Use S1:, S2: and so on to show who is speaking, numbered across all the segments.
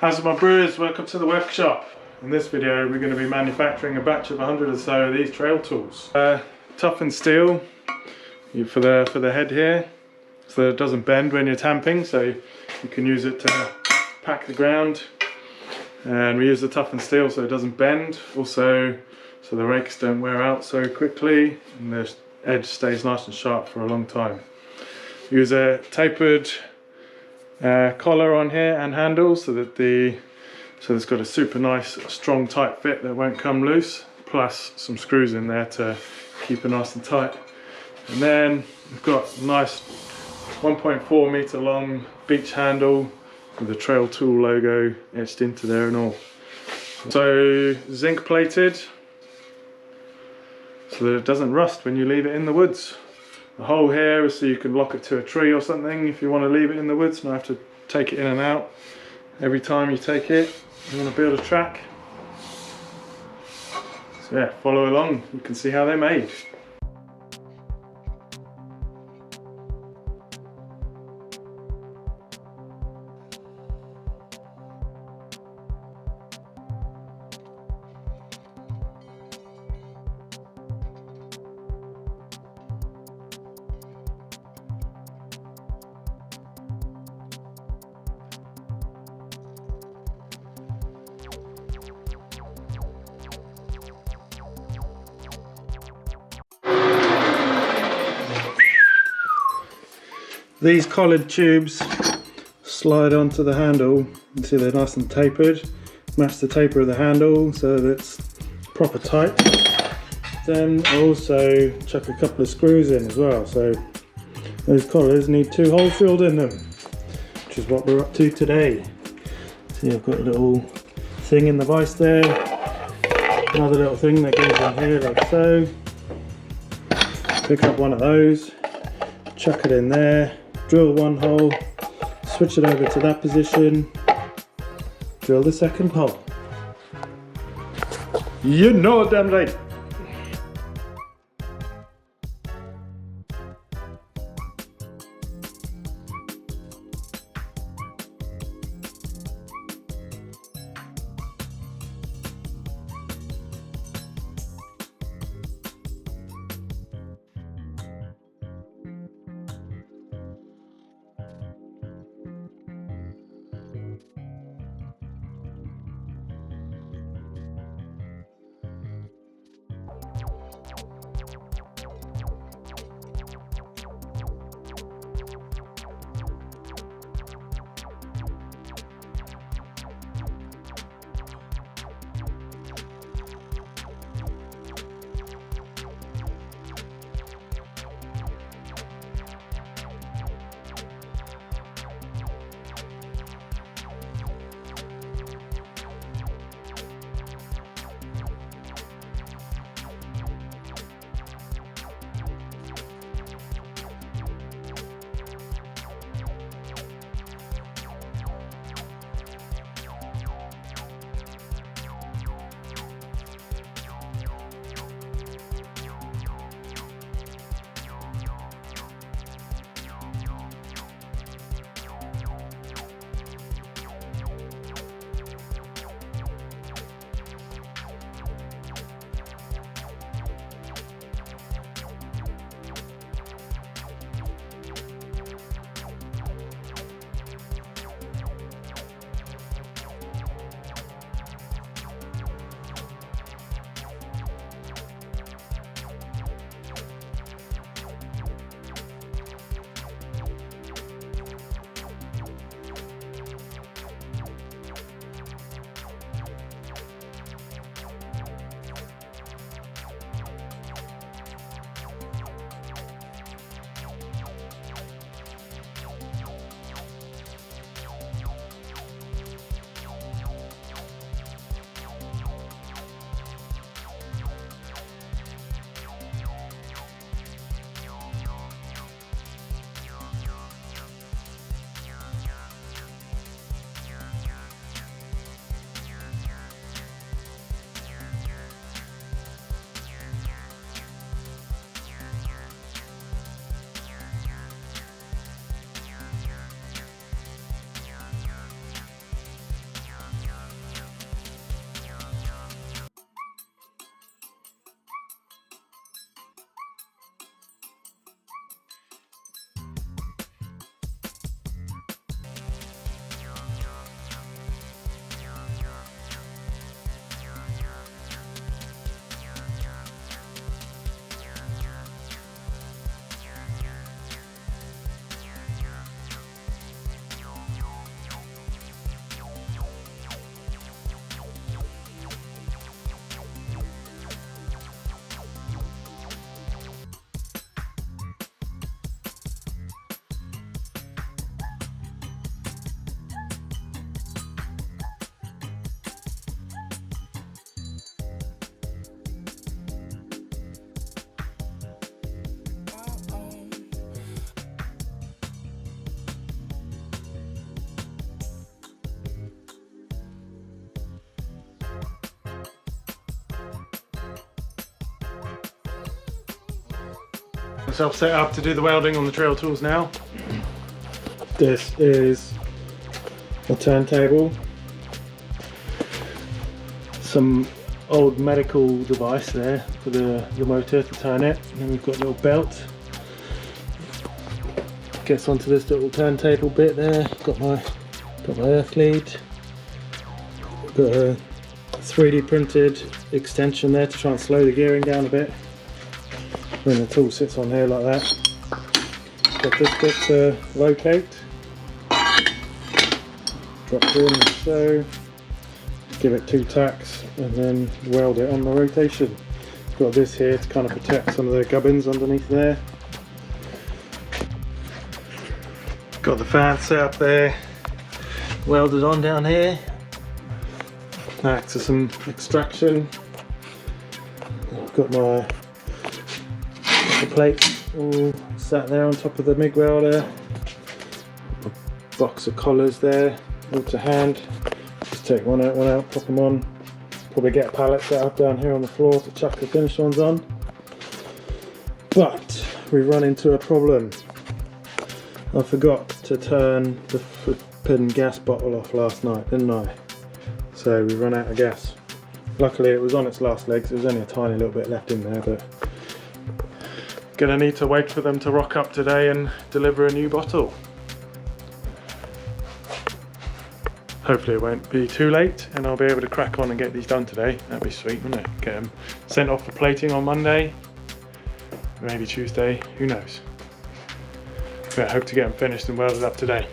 S1: How's it, my brewers? Welcome to the workshop. In this video we're going to be manufacturing a batch of 100 or so of these trail tools. Toughened steel for the head here, so that it doesn't bend when you're tamping, so you can use it to pack the ground. And we use the toughened steel so it doesn't bend, also so the rakes don't wear out so quickly and the edge stays nice and sharp for a long time. Use a tapered collar on here and handles so that it's got a super nice strong tight fit that won't come loose, plus some screws in there to keep it nice and tight. And then we've got a nice 1.4 meter long beach handle with the Trail Tool logo etched into there and all. So zinc plated so that it doesn't rust when you leave it in the woods. The hole here is so you can lock it to a tree or something if you want to leave it in the woods, not have to take it in and out every time you take it. You want to build a track. So yeah, follow along, you can see how they're made. These collared tubes slide onto the handle. You see they're nice and tapered. Match the taper of the handle so that it's proper tight. Then also chuck a couple of screws in as well. So those collars need 2 holes drilled in them, which is what we're up to today. See, I've got a little thing in the vise there. Another little thing that goes in here like so. Pick up one of those, chuck it in there. Drill 1 hole, switch it over to that position, drill the 2nd hole. You know it, damn right. myself set up to do the welding on the trail tools now. This is a turntable, some old medical device there for the motor to turn it, and then we've got a little belt. Gets onto this little turntable bit there. Got my earth lead. Got a 3D printed extension there to try and slow the gearing down a bit. When the tool sits on here like that. Got this bit to locate. Drop it in so. Give it 2 tacks and then weld it on the rotation. Got this here to kind of protect some of the gubbins underneath there. Got the fan set up there, welded on down here. Acts as some extraction. I've got my plates all sat there on top of the MIG welder. A box of collars there, all to hand. Just take one out, pop them on. Probably get a pallet set up down here on the floor to chuck the finished ones on. But we run into a problem. I forgot to turn the flipping gas bottle off last night, didn't I? So we run out of gas. Luckily it was on its last legs, there was only a tiny little bit left in there, but gonna need to wait for them to rock up today and deliver a new bottle. Hopefully it won't be too late and I'll be able to crack on and get these done today. That'd be sweet, wouldn't it? Get them sent off for plating on Monday, maybe Tuesday, who knows. But I hope to get them finished and welded up today.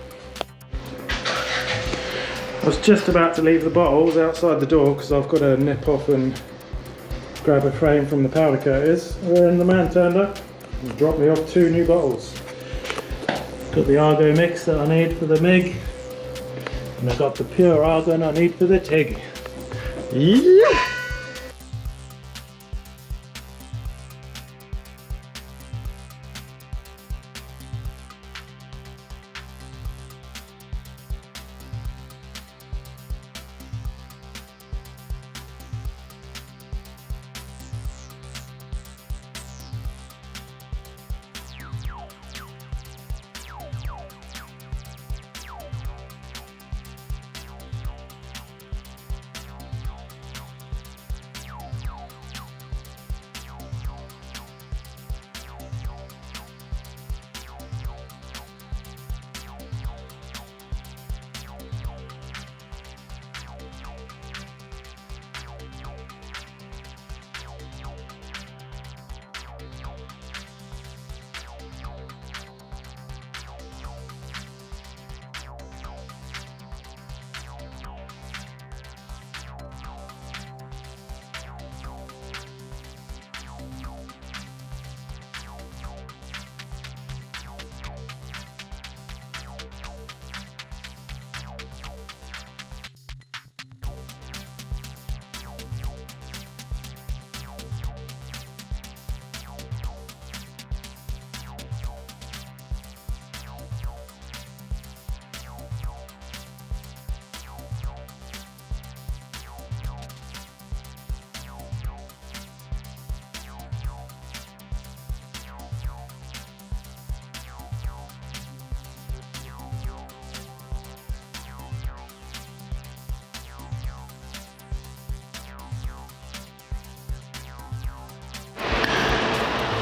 S1: I was just about to leave the bottles outside the door because I've got to nip off and grab a frame from the powder coaters, and the man turned up and dropped me off 2 new bottles. Got the Argo mix that I need for the MIG, and I've got the pure argon I need for the TIG. Yeah!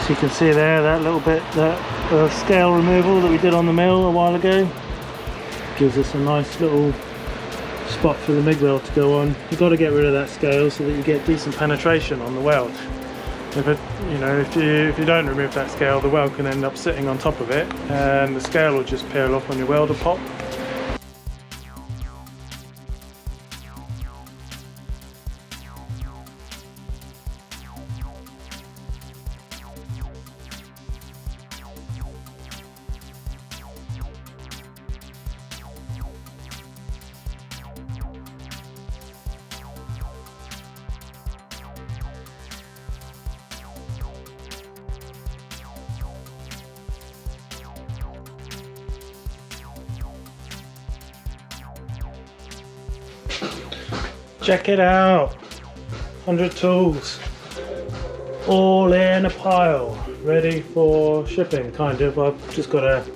S1: So you can see there that little bit, that scale removal that we did on the mill a while ago, gives us a nice little spot for the MIG weld to go on. You've got to get rid of that scale so that you get decent penetration on the weld. If you don't remove that scale, the weld can end up sitting on top of it and the scale will just peel off on your welder pop. Check it out, 100 tools, all in a pile.
S2: ready for shipping, kind of. I've just got to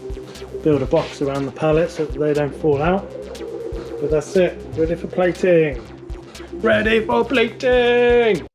S2: build a box around the pallet so that they don't fall out. But that's it, ready for plating. Ready for plating!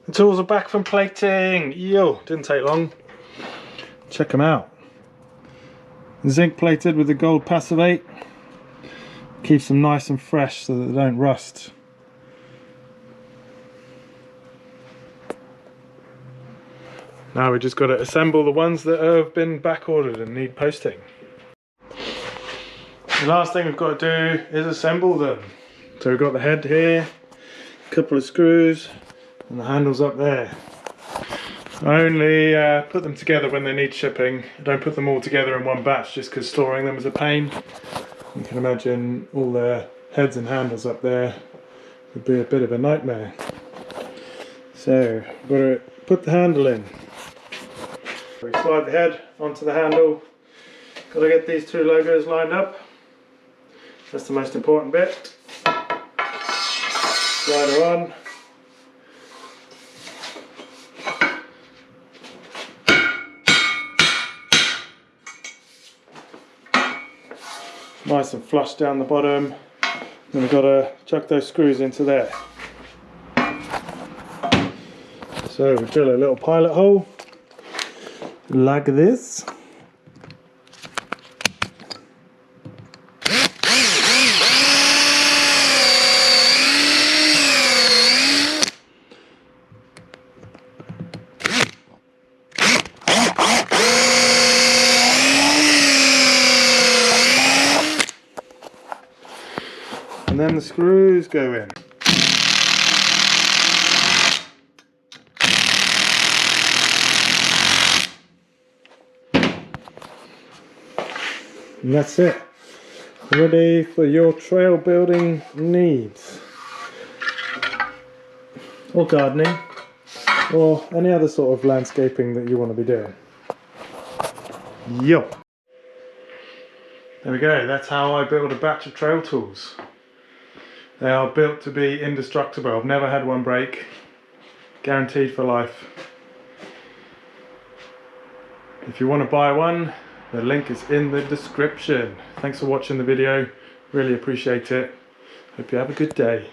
S1: The tools are back from plating. Yo, didn't take long. Check them out. Zinc plated with the gold passivate. Keeps them nice and fresh so that they don't rust. Now we just got to assemble the ones that have been back ordered and need posting. The last thing we've got to do is assemble them. So we've got the head here, a couple of screws, and the handles up there. I only put them together when they need shipping. I don't put them all together in one batch just because storing them is a pain. You can imagine all the heads and handles up there would be a bit of a nightmare. So I've got to put the handle in. We slide the head onto the handle. Got to get these two logos lined up. That's the most important bit. Slide her on. nice and flush down the bottom. Then we've got to chuck those screws into there. So we drill a little pilot hole like this. And then the screws go in. And that's it. Ready for your trail building needs. Or gardening. Or any other sort of landscaping that you want to be doing. Yo! There we go, that's how I build a batch of trail tools. They are built to be indestructible. I've never had one break. Guaranteed for life. If you want to buy one, the link is in the description. Thanks for watching the video. Really appreciate it. Hope you have a good day.